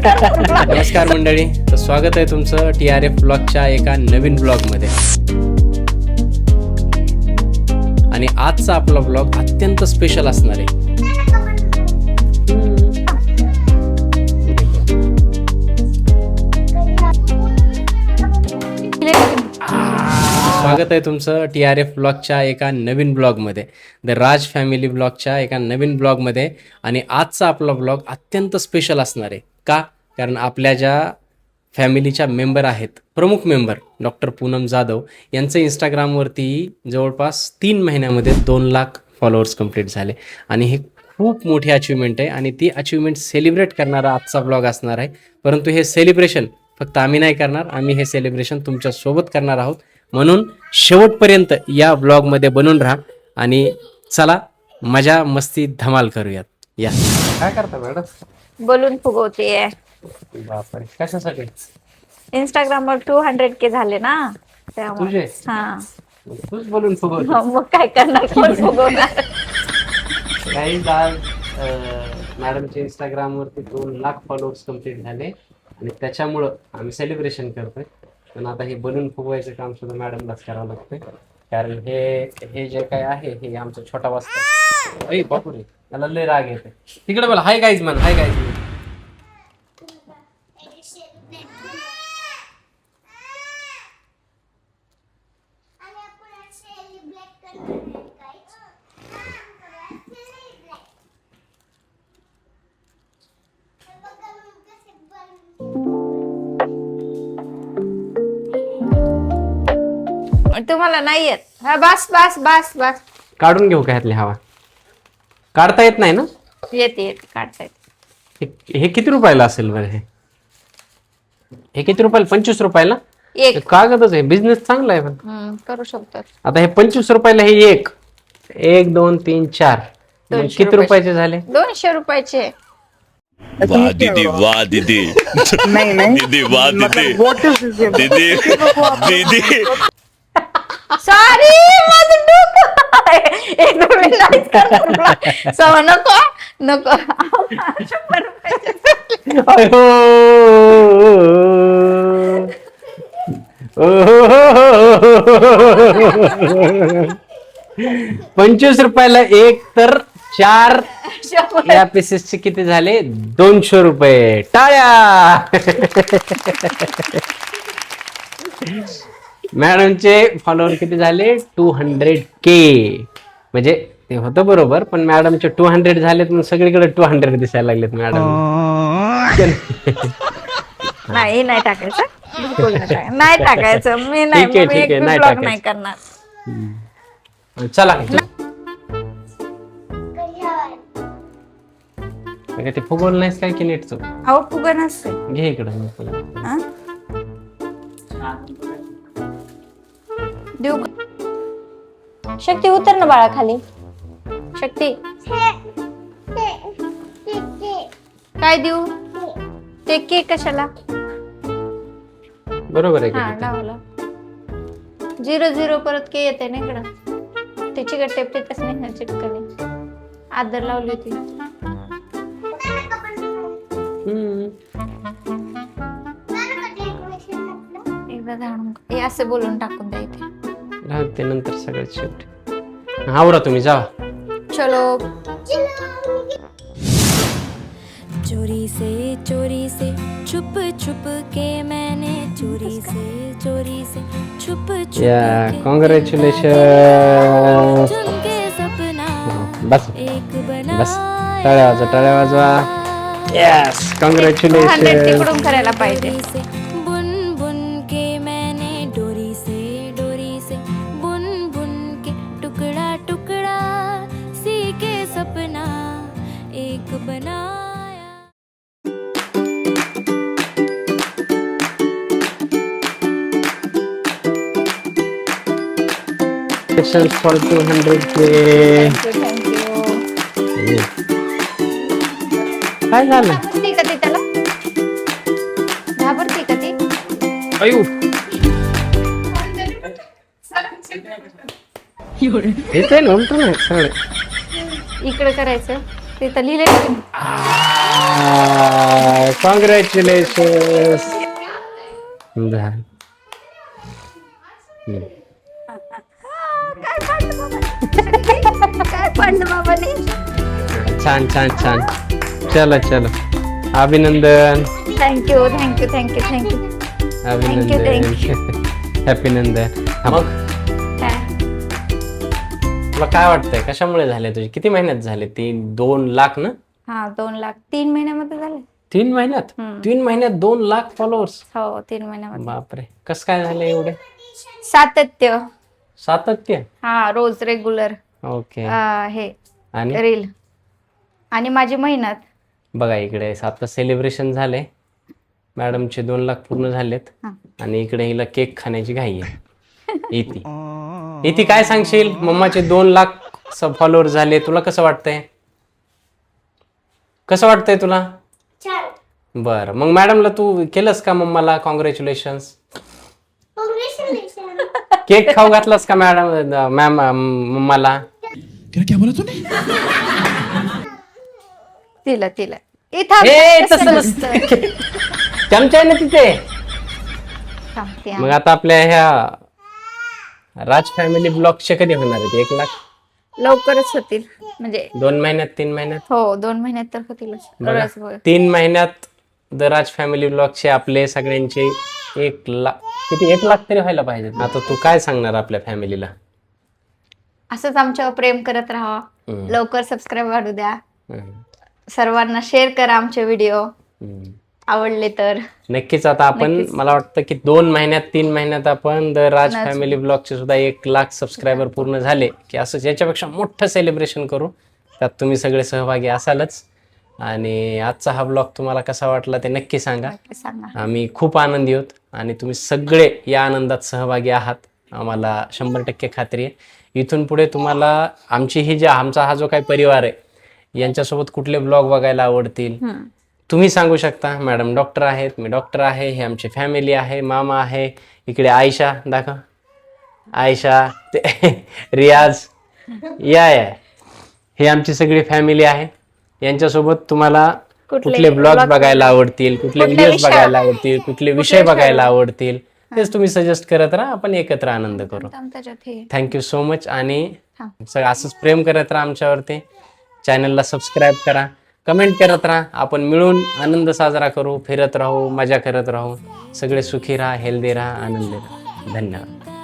नमस्कार मंडळी, तर स्वागत आहे तुमचं TRF ब्लॉगच्या एका नवीन ब्लॉगमध्ये. आणि आजचा आपला ब्लॉग अत्यंत स्पेशल असणार आहे. स्वागत आहे तुमचं TRF ब्लॉगच्या एका नवीन ब्लॉगमध्ये, द राज फॅमिली ब्लॉगच्या एका नवीन ब्लॉगमध्ये. आणि आजचा आपला ब्लॉग अत्यंत स्पेशल असणार आहे. का? कारण आपल्या ज्या फॅमिलीच्या मेंबर आहेत, प्रमुख मेंबर डॉक्टर पूनम जाधव यांचं इंस्टाग्रामवरती जवळपास 3 महिन्यामध्ये 2 लाख फॉलोअर्स कंप्लीट झाले. आणि हे खूप मोठी अचिव्हमेंट आहे आणि ती अचिव्हमेंट सेलिब्रेट करणारा आजचा ब्लॉग असणार आहे. परंतु हे सेलिब्रेशन फक्त आम्ही नाही करणार, आम्ही हे सेलिब्रेशन तुमच्यासोबत करणार आहोत. म्हणून शेवटपर्यंत या ब्लॉगमध्ये बनून राहा आणि चला मजा मस्ती धमाल करूयात. या काय करता मॅडम? बलून फुगवते. बापरे, कशासाठी? इंस्टाग्रामवर 200K झाले ना त्यामुळे. तुझे? हा, तूच बोलून फुगवते. मग काय करणार, कोण फुगवणार. काही आज मॅडमच्या इंस्टाग्रामवरती 2 लाख फॉलोअर्स कंप्लीट झाले आणि त्याच्यामुळं आम्ही सेलिब्रेशन करतोय. पण आता हे बलून फुगवायचं काम सुद्धा मॅडमलाच करावं लागतंय, कारण हे जे काय आहे हे आमचा छोटा वाजता. अय बापुरे, मला लय राग येते. तिकडे बोला, हाय गाईज म्हण, हाय गाईज. तुम्हाला नाही येत? हा, बस बस बस बस. काढून घेऊ का ह्यातली हवा? काढता येत नाही ना? येते काढता येते. हे किती रुपयाला असेल बरं? हे किती रुपयाला? 25 रुपयाला एक. कागदच आहे. बिझनेस चांगला आहे पण. करू शकतो. आता हे 25 रुपयाला हे एक 2 3 4 किती रुपयाचे झाले? 200 रुपयाचे. वाह दीदी, वाह दीदी. नहीं नहीं दीदी, वाह दीदी. व्हाट इज दिस? दीदी, दीदी. सॉरी, माझं डोकं. एकदम रिलॅक्स कर. सवा नको नको. 100 रुपयाचे. अयो. 25 रुपयाला एक तर 4 या पीसेसचे किती झाले? 200 रुपये. टाळ्या. मॅडमचे फॉलोअर किती झाले? 200K. म्हणजे ते होतं बरोबर, पण मॅडमचे 200 झालेत म्हणून सगळीकडे 200 दिसायला लागलेत मॅडम. नाही नाही टाकायचं, बिलकुल नाही टाकायचं. मी नाही, ठीक आहे, मी ठीक आहे, एक नाही ब्लॉग टाकायचं. नाही करणार. चला ते फुगवलं नाहीस काय की नीटच? अहो फुगा नसते. घे इकडं. हा? देऊ का? शक्ती उतर ना बाळा खाली. शक्ती काय देऊ? ते केक कशाला? बरोबर आहे हा, का? डावला 0 परत के येते ना इकडं. त्याची का टेप तिथंच नाही ना चिटकली. आदर लावली होती. एकदा जाणून हे असे बोलून टाकून द्या इथे. ते नंतर सगळं शेवट. आवरा तुम्ही, जा. चलो. चोरी से छुप छुप के मैंने चोरी से छुप छुप या के कॉंग्रॅच्युलेशन. चुन के सपना बस एक बस, टाळ्या वाजवा, टाळ्या वाजवा. Yes, 100 congratulation. तिकडून करायला पाहिजे. बुन बुन के मैंने डोरी से बुन बुन के टुकड़ा टुकड़ा सी के सपना एक बनाया. for 200K. थँक्यू. काय झालं? घाबरते का ती त्याला? घाबरते का ती? अयो, येते ना, म्हणतो ना सगळं. इकडे करायचं. तिथं लिहिलंय. कॉंग्रॅच्युलेशन. काय पडलं बाबाने. छान छान छान. चलो चलो, अभिनंदन थँक्यू थँक्यू थँक्यू थँक्यू. अभिनंदन. हॅपी नंदन. मग तुला काय वाटतंय कशामुळे झाले तुझे? किती महिन्यात झाले? 2 लाख ना? हा 2 लाख 3 महिन्यामध्ये झाले. 3 महिन्यात? 3 महिन्यात 2 लाख फॉलोअर्स? हो 3 महिन्यामध्ये. बापरे, कस काय झाले एवढे? सातत्य. सातत्य. हा रोज रेग्युलर ओके. हे आणि रील आणि माझी मेहनत. बघा इकडे आता सेलिब्रेशन झाले, मॅडमचे 2 लाख पूर्ण झालेत हा. आणि इकडे हिला केक खाण्याची घाई आहे. इथे काय सांगशील? मम्माचे 2 लाख फॉलोअर झाले, तुला कसं वाटतंय? कसं वाटतंय तुला? बरं, मग मॅडमला तू केलंस का मम्माला कॉंग्रॅच्युलेशन? केक खाऊ घातलास का मॅम मम्माला? तिला तिला ए, तसं नसतं. चमचा आहे ना तिथे. मग आता आपल्या ह्या राज फॅमिली ब्लॉगचे कधी होणार आहेत? 1 लाख लवकरच होतील म्हणजे 2 महिन्यात 3 महिन्यात? हो 2 महिन्यात तर होतीलच. बघा, रोज होय. 3 महिन्यात द राज फॅमिली ब्लॉगचे आपले सगळ्यांचे 1 लाख, किती 1 लाख तरी व्हायला पाहिजे. आता तू काय सांगणार आपल्या फॅमिलीला? असंच आमच्यावर प्रेम करत राहा. हम्म. लवकर सबस्क्राईब वाढू द्या. हम्म. सर्वांना शेअर करा आमचे व्हिडिओ हम्म. आवडले तर. नक्कीच. आता आपण नक्कीच. मला वाटतं की 2 महिन्यात 3 महिन्यात आपण द राज नक्की. फॅमिली ब्लॉगचे सुद्धा 1 लाख सबस्क्रायबर पूर्ण झाले की असं याच्यापेक्षा मोठं सेलिब्रेशन करू. त्यात तुम्ही सगळे सहभागी असालच. आणि आजचा हा ब्लॉग तुम्हाला कसा वाटला ते नक्की सांगा. नक्की सांगा. आम्ही खूप आनंदी आहोत आणि तुम्ही सगळे या आनंदात सहभागी आहात, आम्हाला 100% खात्री आहे. इथून पुढे तुम्हाला आमचा हा जो काही परिवार आहे यांच्यासोबत कुठले ब्लॉग बघायला आवडतील तुम्ही सांगू शकता. मॅडम डॉक्टर आहेत, मी डॉक्टर आहे, हे आमची फॅमिली आहे, मामा आहे, इकडे आयशा दाखव, आयशा ते रियाज, या हे आमची सगळी फॅमिली आहे. यांच्यासोबत तुम्हाला कुठले ब्लॉग बघायला आवडतील, कुठले व्हिडिओज बघायला आवडतील, कुठले विषय बघायला आवडतील तेच तुम्ही सजेस्ट करत राहा. आपण एकत्र आनंद करू. Thank you so much. आणि असंच प्रेम करत राहा आमच्यावरती. चॅनलला सबस्क्राईब करा, कमेंट करत राहा. आपण मिळून आनंद साजरा करू, फिरत राहू, मजा करत राहू. सगळे सुखी राहा, हेल्दी राहा, आनंदी राहा. धन्यवाद.